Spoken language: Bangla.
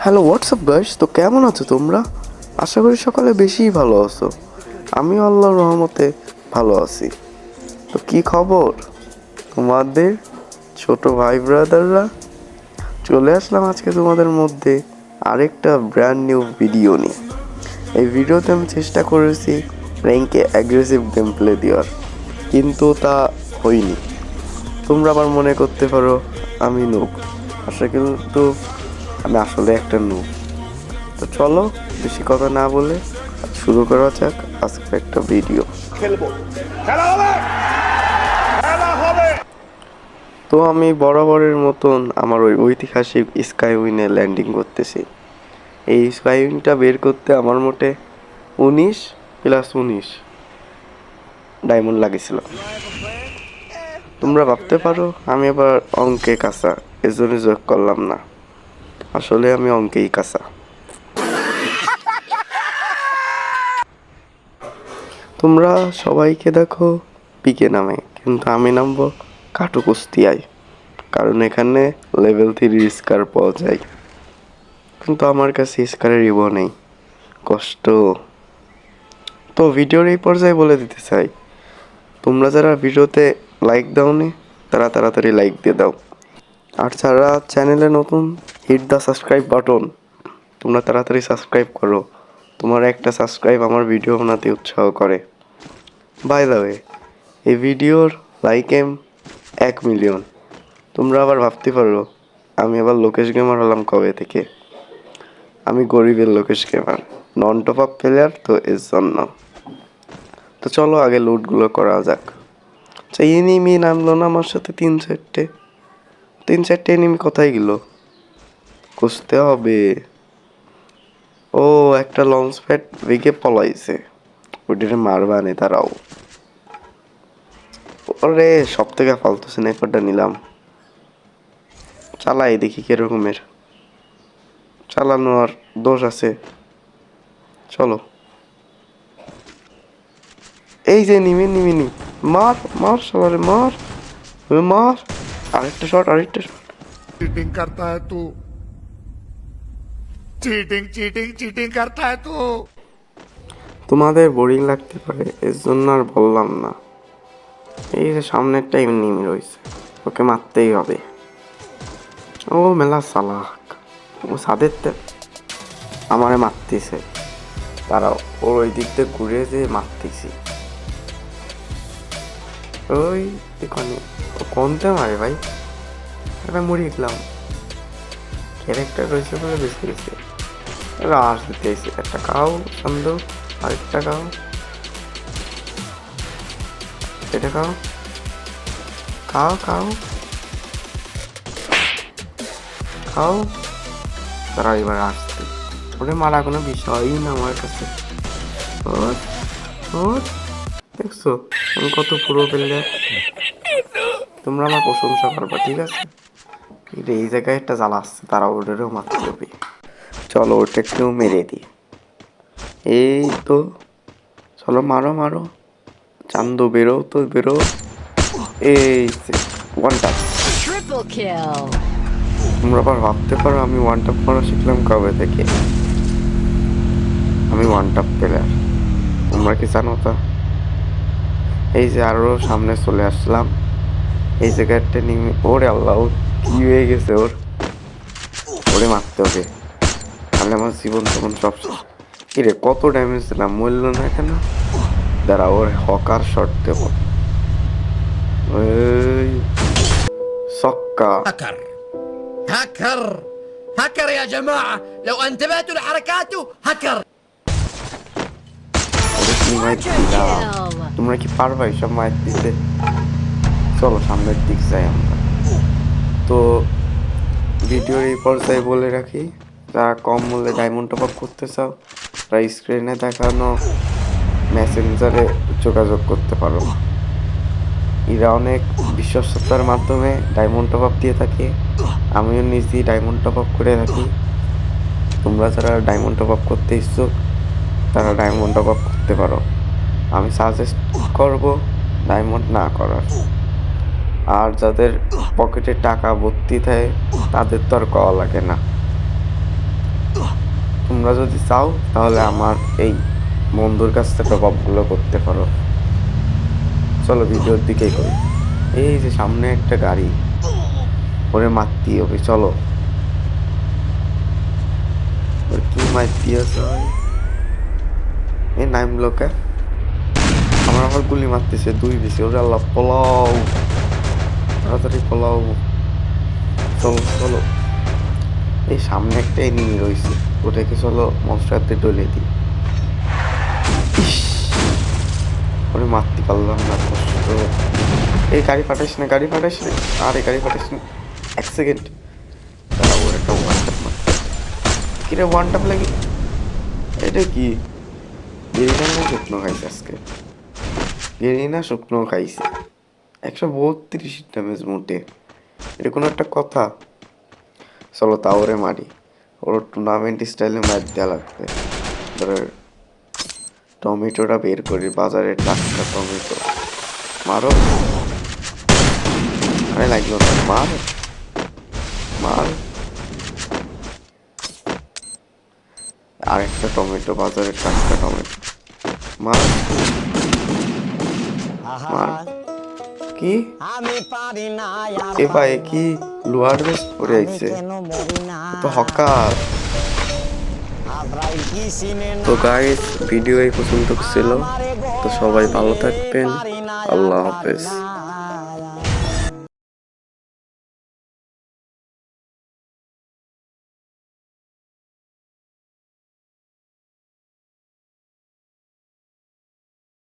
হ্যালো হোয়াটসঅ্যাপ গাইস, তো কেমন আছো তোমরা? আশা করি সকালে বেশিই ভালো আছো। আমি আল্লাহর রহমতে ভালো আছি। তো কি খবর তোমাদের ছোট ভাই ব্রাদাররা? চলে আসলাম আজকে তোমাদের মধ্যে আরেকটা ব্র্যান্ড নিউ ভিডিও নিয়ে। এই ভিডিওতে আমি চেষ্টা করেছি র্যাঙ্কে অ্যাগ্রেসিভ গেম প্লে দেওয়ার, কিন্তু তা হয়নি। তোমরা আবার মনে করতে পারো আমি নুব, আসলে কিন্তু আমি আসলে একটা নুব। তো চলো বেশি কথা না বলে শুরু করা যাক আজকে একটা ভিডিও। খেলবো, খেলা হবে, খেলা হবে। তো আমি বরাবরের মতন আমার ওই ঐতিহাসিক স্কাইউইনে ল্যান্ডিং করতেছি। এই স্কাইউইনটা বের করতে আমার মোটে 19+19 ডায়মন্ড লাগেছিল। তোমরা ভাবতে পারো আমি আবার অঙ্কে কাঁচা, এজন্য যোগ করলাম না। আসলে আমি অঙ্কেই কাঁচা। তোমরা সবাইকে দেখো পিকে নামে, কিন্তু আমি নামবো কাটু কুস্তিয়ায়, কারণ এখানে লেভেল 3 স্কার পাওয়া যায়। কিন্তু আমার কাছে স্কারের রিবো নেই, কষ্ট। তো ভিডিওর এই পর্যায়ে বলে দিতে চাই, তোমরা যারা ভিডিওতে লাইক দাওনি তারা তাড়াতাড়ি লাইক দিয়ে দাও, আর যারা চ্যানেলে নতুন হিট দ্য সাবস্ক্রাইব বাটন, তোমরা তাড়াতাড়ি সাবস্ক্রাইব করো। তোমার একটা সাবস্ক্রাইব আমার ভিডিও বানাতে উৎসাহ করে। বাই দ্য ওয়ে, এই ভিডিওর লাইক এম 1 মিলিয়ন। তোমরা আবার ভাবতে পারো আমি আবার লোকেশ গেমার হলাম কবে থেকে। আমি গরিবের লোকেশ গেমার, নন টপ আপ প্লেয়ার, তো এর জন্য। তো চলো আগে লুটগুলো করা যাক। আচ্ছা, এনিমি নামলো না আমার সাথে 3-4টে এনিমি কোথায় গেল খুঁজতে হবে। ও, একটা লঞ্চ প্যাড ভেঙে পলাইছে, ওইটারে মারবানে তারাও। ওরে, সব থেকে ফালতু স্নাইপারটা নিলাম, চালাই দেখি কিরকমের। চালানোর দোষ আছে, চলো। এই যে নিমি মার মার সবারে মার, মার। আরেকটা শট। चीटिंग करता है तू, चीटिंग चीटिंग चीटिंग करता है तू। তোমাদের বোরিং লাগতে পারে, এর জন্য আর বললাম না। এই যে সামনে একটা এনিমি রয়েছে, ওকে মারতেই হবে। ও মেলা চালাক, ও সাদের আমারে মারতেছে, তারাও ওর ওই দিক থেকে ঘুরে যে মারতেছি। ওই এখানে কোনতে মারে ভাই, এটা মরে গেলাম। ক্যারেক্টার রয়েছে বলে বেশি গেছে, রাশ দিতেছে। একটা খাও সন্দেহ, আরেকটা খাও, এটা খাও খাও খাও খাও। তারা এবার আসছে, ওরে মারা কোনো বিষয়ই না আমার কাছে। ওর ওর দেখছো আমি কত পুরো প্লেয়ার, তোমরা আমার প্রশংসা করবা, ঠিক আছে? এই জায়গায় একটা জ্বালা আসছে, তারা ওদেরও মারতে হবে। চলো ওটা একটু মেরে দিই। এই তো, চলো মারো মারো, চান্দু বেরো তো বেরো। এই ওয়ান টাপ। Triple kill. তোমরা আবার ভাবতে পারো আমি ওয়ান টাপ মারা শিখলাম কবে থেকে। আমি ওয়ান টাপ প্লেয়ার, তোমরা কি জানো তা? এই যে আরো সামনে চলে আসলাম, এই জায়গাটা নিয়ে। ওরে আল্লাহ, ও কি হয়ে গেছে ওর, ওরে মারতে হবে, তাহলে আমার জীবন তখন সব শেষ। কিরে কত ড্যামেজ দিলাম, মরল না কেন? দাঁড়া, ওর হকার শট দেব। ওই সক্কা। هاكر هاكر هاكر يا جماعة لو انتبهتوا لحركاته هاكر ওরে কি মাইর দিলাম, তোমরা কি পারবা এইসব মাইর দিতে? চলো সামনের দিক যাই আমরা। তো ভিডিওর এই পর্যায়ে বলে রাখি, যারা কম মূল্যে ডায়মন্ড টপ আপ করতে চাও তারা স্ক্রিনে দেখানো মেসেঞ্জারে যোগাযোগ করতে পারো। এরা অনেক বিশ্বস্ততার মাধ্যমে ডায়মন্ড টপ আপ দিয়ে থাকে, আমিও নিজেই ডায়মন্ড টপ আপ করে থাকি। তোমরা যারা ডায়মন্ড টপ আপ করতে ইচ্ছুক তারা ডায়মন্ড টপ আপ করতে পারো। আমি সাজেস্ট করব ডায়মন্ড না করার। আর যাদের পকেটে টাকা ভর্তি থাকে তাদের তো আর কওয়া লাগে না। তোমরা যদি চাও তাহলে আমার এই বন্ধুর কাছ থেকে টপ আপগুলো করতে পারো। চলো ভিডিওর দিকেই করি। এই যে সামনে একটা গাড়ি, ওরে মারতেই হবে, চলো। ওর কি মারতে আছে ভাই? এই নাইম লোকে আমার গুলি মারতেছে, 2 বেশি। ওরে আল্লাহ, পলাও, তাড়াতাড়ি পলাও, চলো চলো। এই সামনে একটা এনিমি রয়েছে, ওটাকে চলো মশলাতে ডলে দিই। ইস, ওরে মারতে পারলাম না, কষ্ট। এই গাড়ি ফাটাইস না, গাড়ি ফাটাইস না, আরে গাড়ি ফাটাইস না। 1 সেকেন্ড দাঁড়া, ওর একটা ওয়ান টাপ মার। কিরে ওয়ান টাপ লাগি? এটা কি গেরিনা না শুকনো খাইছে আজকে? গেরিনা শুকনো খাইছে। 132 ড্যামেজ মোটে, এটা কোনো একটা কথা? চলো তাওরে মারি, ওর টুর্নামেন্ট স্টাইলে ম্যাচ দেওয়া লাগবে। ধরো টমেটোটা বের করি, বাজারে টাটকা টমেটো। মারো, আরে লাগলো না, মার মার। আরেকটা টমেটো, বাজারে টাটকা টমেটো, মার মার। কি আমি পারি না এ ভাই, কি লোয়ার বেস্ট পরে আইছে? তো হকার। তো গাইস, ভিডিও এই পর্যন্ত ছিল। তো সবাই ভালো থাকবেন, আল্লাহ হাফেজ।